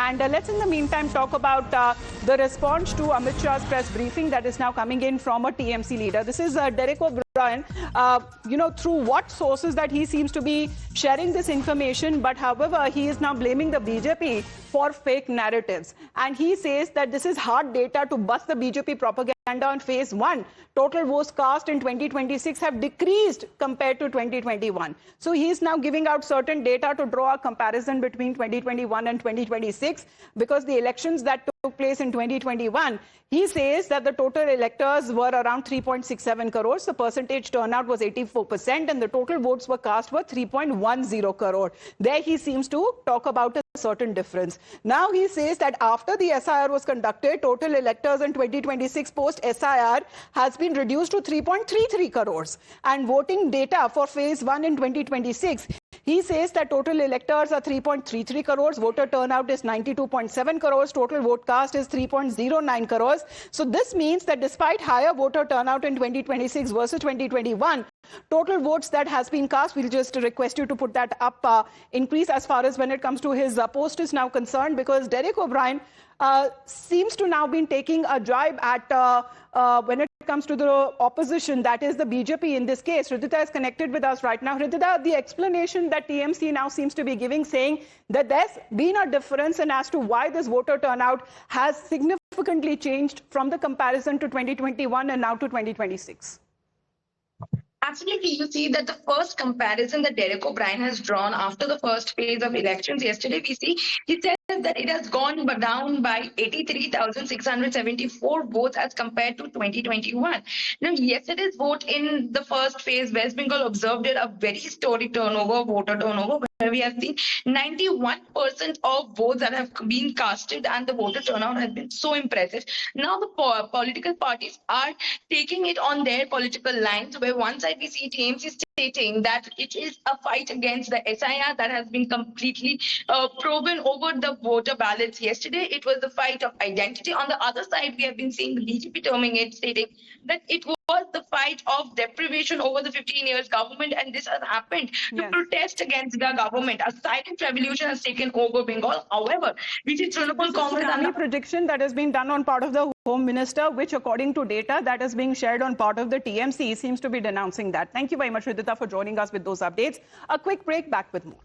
And let's in the meantime talk about the response to Amit Shah's press briefing that is now coming in from a TMC leader. This is Derek O'Brien, through what sources that he seems to be sharing this information, but however, he is now blaming the BJP for fake narratives. And he says that this is hard data to bust the BJP propaganda on phase one. Total votes cast in 2026 have decreased compared to 2021. So he is now giving out certain data to draw a comparison between 2021 and 2026 because the elections that took place in 2021, he says that the total electors were around 3.67 crores. The percentage turnout was 84% and the total votes were cast were 3.10 crore. There he seems to talk about a certain difference. Now he says that after the SIR was conducted, total electors in 2026 post SIR has been reduced to 3.33 crores. And voting data for phase 1 in 2026, he says that total electors are 3.33 crores, voter turnout is 92.7 crores, total vote cast is 3.09 crores. So this means that despite higher voter turnout in 2026 versus 2021, total votes that has been cast, we'll just request you to put that up, increase as far as when it comes to his post is now concerned, because Derek O'Brien seems to now be taking a jibe at when it comes to the opposition, that is the BJP in this case. Hridita is connected with us right now. Hridita, the explanation that TMC now seems to be giving, saying that there's been a difference in as to why this voter turnout has significantly changed from the comparison to 2021 and now to 2026. Absolutely. You see that the first comparison that Derek O'Brien has drawn after the first phase of elections yesterday, we see he says that it has gone down by 83,674 votes as compared to 2021. Now, yesterday's vote in the first phase, West Bengal observed a very historic voter turnover, where we have seen 91% of votes that have been casted, and the voter turnout has been so impressive. Now the political parties are taking it on their political lines, where one side we see TMC stating that it is a fight against the SIR that has been completely proven over the voter ballots yesterday. It was the fight of identity. On the other side, we have been seeing the BJP terming it, stating that it was the fight of deprivation over the 15 years government, and this has happened to protest against the government. A silent revolution has taken over Bengal. However, we see Trinamool Congress and prediction that has been done on part of the Home Minister, which according to data that is being shared on part of the TMC seems to be denouncing that. Thank you very much, Hridita, for joining us with those updates. A quick break, back with more.